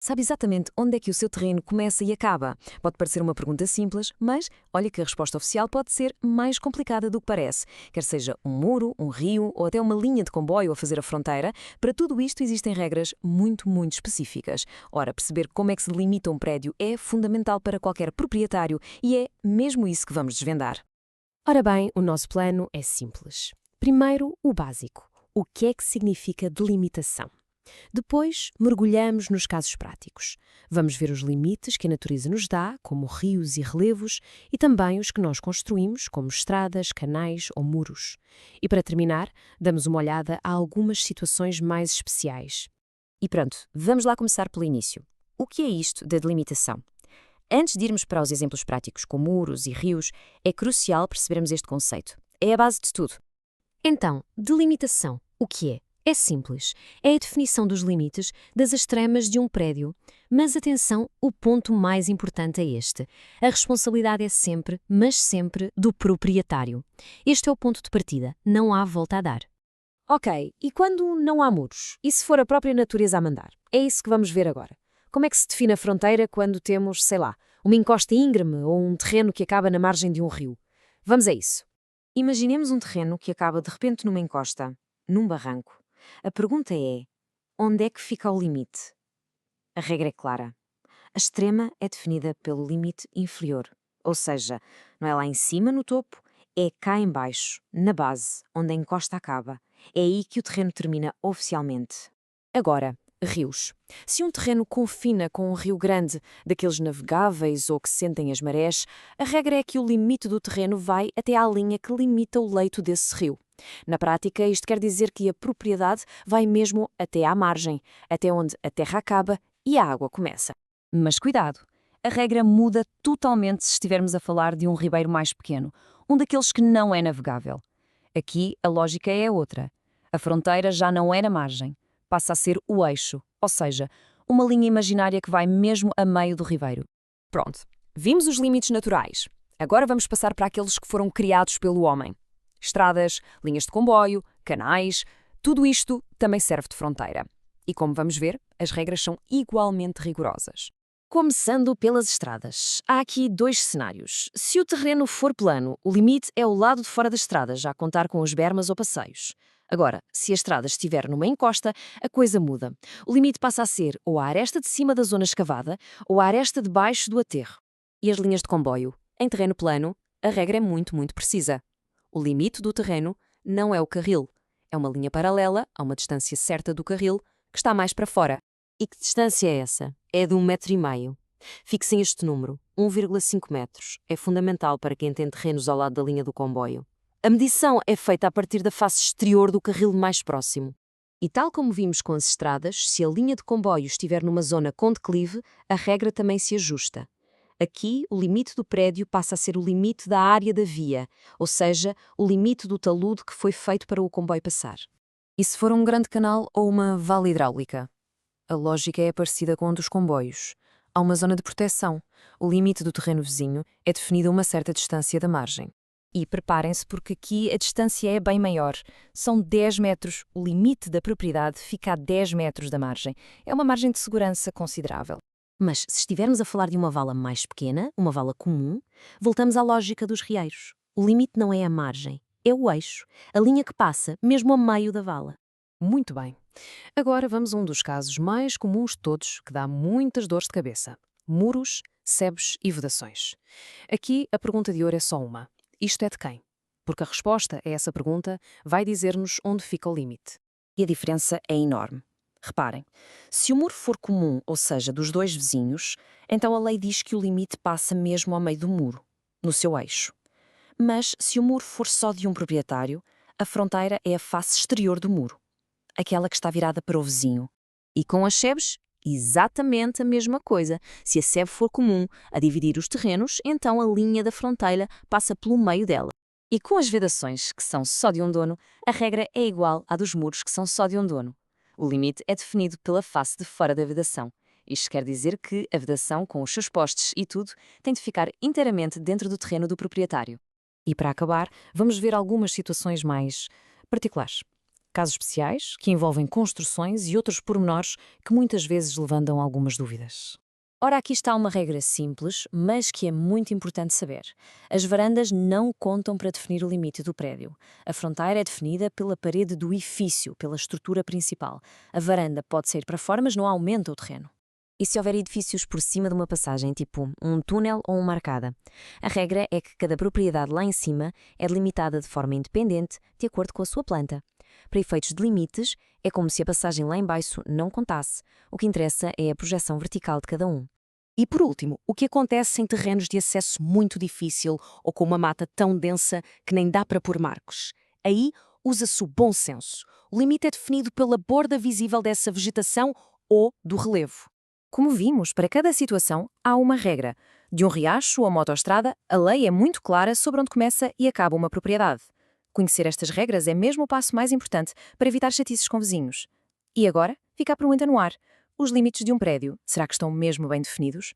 Sabe exatamente onde é que o seu terreno começa e acaba? Pode parecer uma pergunta simples, mas olha que a resposta oficial pode ser mais complicada do que parece. Quer seja um muro, um rio ou até uma linha de comboio a fazer a fronteira, para tudo isto existem regras muito específicas. Ora, perceber como é que se delimita um prédio é fundamental para qualquer proprietário e é mesmo isso que vamos desvendar. Ora bem, o nosso plano é simples. Primeiro, o básico. O que é que significa delimitação? Depois, mergulhamos nos casos práticos. Vamos ver os limites que a natureza nos dá, como rios e relevos, e também os que nós construímos, como estradas, canais ou muros. E para terminar, damos uma olhada a algumas situações mais especiais. E pronto, vamos lá começar pelo início. O que é isto da delimitação? Antes de irmos para os exemplos práticos com muros e rios, é crucial percebermos este conceito. É a base de tudo. Então, delimitação, o que é? É simples. É a definição dos limites das extremas de um prédio. Mas atenção, o ponto mais importante é este. A responsabilidade é sempre, mas sempre, do proprietário. Este é o ponto de partida. Não há volta a dar. Ok, e quando não há muros? E se for a própria natureza a mandar? É isso que vamos ver agora. Como é que se define a fronteira quando temos, sei lá, uma encosta íngreme ou um terreno que acaba na margem de um rio? Vamos a isso. Imaginemos um terreno que acaba de repente numa encosta, num barranco. A pergunta é: onde é que fica o limite? A regra é clara. A extrema é definida pelo limite inferior, ou seja, não é lá em cima no topo, é cá em baixo, na base, onde a encosta acaba. É aí que o terreno termina oficialmente. Agora, rios. Se um terreno confina com um rio grande, daqueles navegáveis ou que sentem as marés, a regra é que o limite do terreno vai até à linha que limita o leito desse rio. Na prática, isto quer dizer que a propriedade vai mesmo até à margem, até onde a terra acaba e a água começa. Mas cuidado, a regra muda totalmente se estivermos a falar de um ribeiro mais pequeno, um daqueles que não é navegável. Aqui a lógica é outra. A fronteira já não é na margem, passa a ser o eixo, ou seja, uma linha imaginária que vai mesmo a meio do ribeiro. Pronto, vimos os limites naturais. Agora vamos passar para aqueles que foram criados pelo homem. Estradas, linhas de comboio, canais, tudo isto também serve de fronteira. E como vamos ver, as regras são igualmente rigorosas. Começando pelas estradas. Há aqui dois cenários. Se o terreno for plano, o limite é o lado de fora da estrada, já a contar com os bermas ou passeios. Agora, se a estrada estiver numa encosta, a coisa muda. O limite passa a ser ou a aresta de cima da zona escavada ou a aresta de baixo do aterro. E as linhas de comboio? Em terreno plano, a regra é muito precisa. O limite do terreno não é o carril. É uma linha paralela a uma distância certa do carril que está mais para fora. E que distância é essa? É de 1,5 m. Fixem este número, 1,5 metros. É fundamental para quem tem terrenos ao lado da linha do comboio. A medição é feita a partir da face exterior do carril mais próximo. E tal como vimos com as estradas, se a linha de comboio estiver numa zona com declive, a regra também se ajusta. Aqui, o limite do prédio passa a ser o limite da área da via, ou seja, o limite do talude que foi feito para o comboio passar. E se for um grande canal ou uma vala hidráulica? A lógica é parecida com a dos comboios. Há uma zona de proteção. O limite do terreno vizinho é definido a uma certa distância da margem. E preparem-se porque aqui a distância é bem maior. São 10 metros. O limite da propriedade fica a 10 metros da margem. É uma margem de segurança considerável. Mas se estivermos a falar de uma vala mais pequena, uma vala comum, voltamos à lógica dos rieiros. O limite não é a margem, é o eixo, a linha que passa mesmo a meio da vala. Muito bem. Agora vamos a um dos casos mais comuns de todos, que dá muitas dores de cabeça. Muros, sebes e vedações. Aqui a pergunta de ouro é só uma. Isto é de quem? Porque a resposta a essa pergunta vai dizer-nos onde fica o limite. E a diferença é enorme. Reparem, se o muro for comum, ou seja, dos dois vizinhos, então a lei diz que o limite passa mesmo ao meio do muro, no seu eixo. Mas se o muro for só de um proprietário, a fronteira é a face exterior do muro, aquela que está virada para o vizinho. E com as sebes, exatamente a mesma coisa. Se a sebe for comum a dividir os terrenos, então a linha da fronteira passa pelo meio dela. E com as vedações, que são só de um dono, a regra é igual à dos muros, que são só de um dono. O limite é definido pela face de fora da vedação. Isto quer dizer que a vedação, com os seus postes e tudo, tem de ficar inteiramente dentro do terreno do proprietário. E para acabar, vamos ver algumas situações mais particulares. Casos especiais, que envolvem construções e outros pormenores que muitas vezes levantam algumas dúvidas. Ora, aqui está uma regra simples, mas que é muito importante saber. As varandas não contam para definir o limite do prédio. A fronteira é definida pela parede do edifício, pela estrutura principal. A varanda pode sair para fora, mas não aumenta o terreno. E se houver edifícios por cima de uma passagem, tipo um túnel ou uma arcada? A regra é que cada propriedade lá em cima é delimitada de forma independente, de acordo com a sua planta. Para efeitos de limites, é como se a passagem lá embaixo não contasse. O que interessa é a projeção vertical de cada um. E por último, o que acontece em terrenos de acesso muito difícil ou com uma mata tão densa que nem dá para pôr marcos? Aí usa-se o bom senso. O limite é definido pela borda visível dessa vegetação ou do relevo. Como vimos, para cada situação há uma regra. De um riacho ou uma autoestrada, a lei é muito clara sobre onde começa e acaba uma propriedade. Conhecer estas regras é mesmo o passo mais importante para evitar chatices com vizinhos. E agora, fica a pergunta no ar. Os limites de um prédio, será que estão mesmo bem definidos?